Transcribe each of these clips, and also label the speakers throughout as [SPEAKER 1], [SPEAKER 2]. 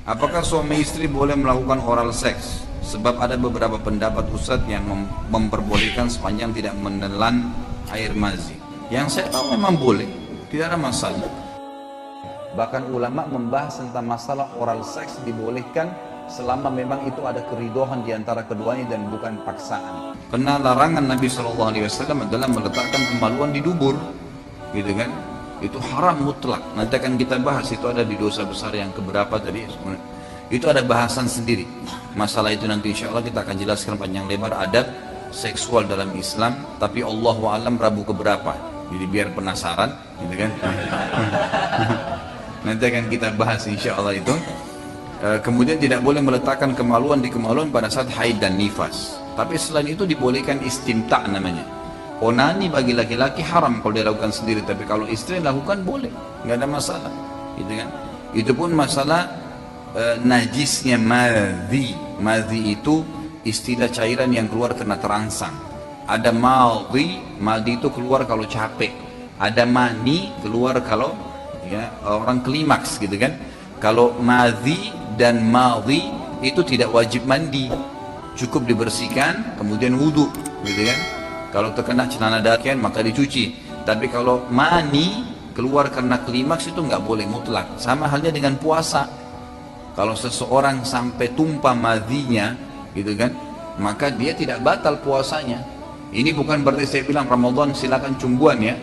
[SPEAKER 1] Apakah suami istri boleh melakukan oral seks? Sebab ada beberapa pendapat Ustadz yang memperbolehkan sepanjang tidak menelan air mazi. Yang saya tahu memang boleh, tidak ada masalah. Bahkan ulama membahas tentang masalah oral seks dibolehkan selama memang itu ada keridoan di antara keduanya dan bukan paksaan. Karena larangan Nabi SAW adalah meletakkan kemaluan di dubur, gitu kan? Itu haram mutlak. Nanti akan kita bahas, itu ada di dosa besar yang keberapa tadi. Itu ada bahasan sendiri. Masalah itu nanti insya Allah kita akan jelaskan panjang lebar adab seksual dalam Islam. Tapi Allahu a'lam Rabu keberapa. Jadi biar penasaran, gitu kan? Nanti akan kita bahas insya Allah itu. Kemudian tidak boleh meletakkan kemaluan di kemaluan pada saat haid dan nifas. Tapi selain itu dibolehkan istimta' namanya. Onani bagi laki-laki haram kalau dia lakukan sendiri, tapi kalau istri lakukan boleh, nggak ada masalah, gitu kan? Itu pun masalah najisnya madhi. Madhi itu istilah cairan yang keluar karena terangsang. Ada madhi, madhi itu keluar kalau capek. Ada mani keluar kalau ya orang klimaks, gitu kan? Kalau madhi dan madhi itu tidak wajib mandi, cukup dibersihkan kemudian wudhu, gitu kan? Kalau terkena celana dakian maka dicuci. Tapi kalau mani keluar karena klimaks itu nggak boleh mutlak. Sama halnya dengan puasa. Kalau seseorang sampai tumpah madhinya, gitu kan, maka dia tidak batal puasanya. Ini bukan berarti saya bilang Ramadan silakan cumbuan ya.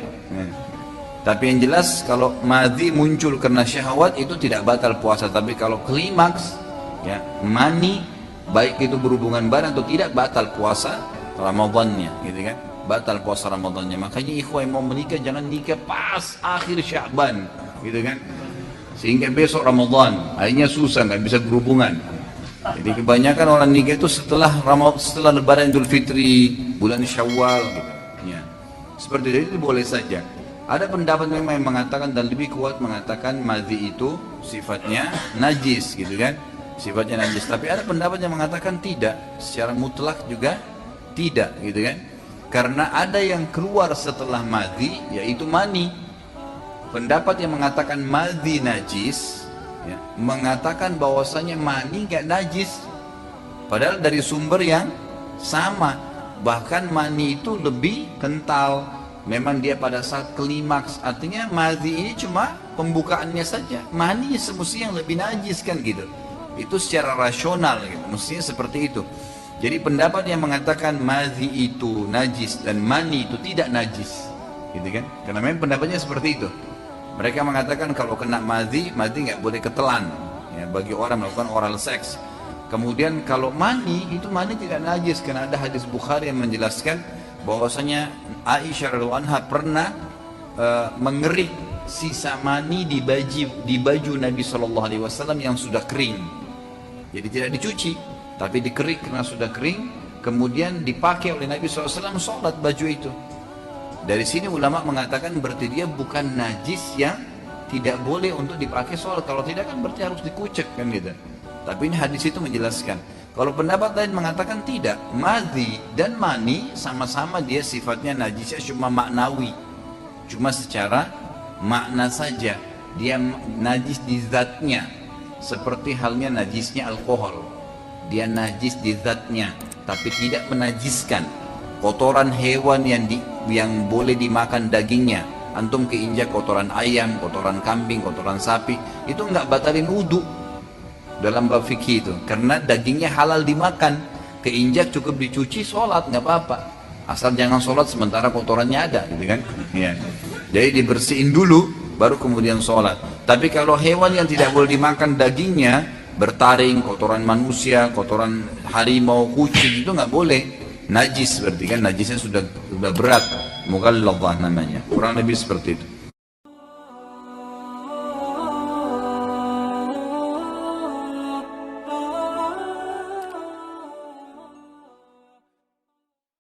[SPEAKER 1] Tapi yang jelas kalau madhi muncul karena syahwat itu tidak batal puasa. Tapi kalau klimaks, ya mani, baik itu berhubungan badan atau tidak, batal puasa Ramadannya, gitu kan? Batal puasa Ramadannya. Makanya ikhwah yang mau menikah jangan nikah pas akhir Sya'ban, gitu kan? Sehingga besok Ramadan, akhirnya susah, nggak bisa berhubungan. Jadi kebanyakan orang nikah itu setelah Lebaran Idul Fitri, bulan Syawal, gitu. Ya. Seperti itu boleh saja. Ada pendapat memang yang mengatakan dan lebih kuat mengatakan madhi itu sifatnya najis, gitu kan? Sifatnya najis. Tapi ada pendapat yang mengatakan tidak, secara mutlak juga tidak, gitu kan? Karena ada yang keluar setelah madhi, yaitu mani. Pendapat yang mengatakan madhi najis, ya, mengatakan bahwasanya mani nggak najis, padahal dari sumber yang sama. Bahkan mani itu lebih kental. Memang dia pada saat klimaks, artinya madhi ini cuma pembukaannya saja. Mani semestinya yang lebih najis kan gitu. Itu secara rasional, gitu. Mestinya seperti itu. Jadi pendapat yang mengatakan madhi itu najis dan mani itu tidak najis, gitu kan? Karena memang pendapatnya seperti itu. Mereka mengatakan kalau kena madhi nggak boleh ketelan, ya, bagi orang melakukan oral seks. Kemudian kalau mani itu mani tidak najis karena ada hadis Bukhari yang menjelaskan bahwasanya Aisyah radhiyallahu anha pernah mengerik sisa mani di baju Nabi SAW yang sudah kering. Jadi tidak dicuci, tapi dikerik karena sudah kering, kemudian dipakai oleh Nabi SAW sholat baju itu. Dari sini ulama mengatakan berarti dia bukan najis yang tidak boleh untuk dipakai sholat. Kalau tidak kan berarti harus dikucek kan gitu. Tapi ini hadis itu menjelaskan. Kalau pendapat lain mengatakan tidak, madhi dan mani sama-sama dia sifatnya najisnya cuma maknawi, cuma secara makna saja. Dia najis di zatnya, seperti halnya najisnya alkohol. Dia najis di zatnya, tapi tidak menajiskan. Kotoran hewan yang boleh dimakan dagingnya, antum keinjak kotoran ayam, kotoran kambing, kotoran sapi, itu nggak batalin wudhu dalam bab fikih itu, karena dagingnya halal dimakan. Keinjak cukup dicuci, sholat nggak apa-apa, asal jangan sholat sementara kotorannya ada, gitu kan? Ya. Jadi dibersihin dulu, baru kemudian sholat. Tapi kalau hewan yang tidak boleh dimakan dagingnya, bertaring, kotoran manusia, kotoran harimau, kucing, itu nggak boleh. Najis berarti kan, najisnya sudah berat, mughalladhah namanya, kurang lebih seperti itu.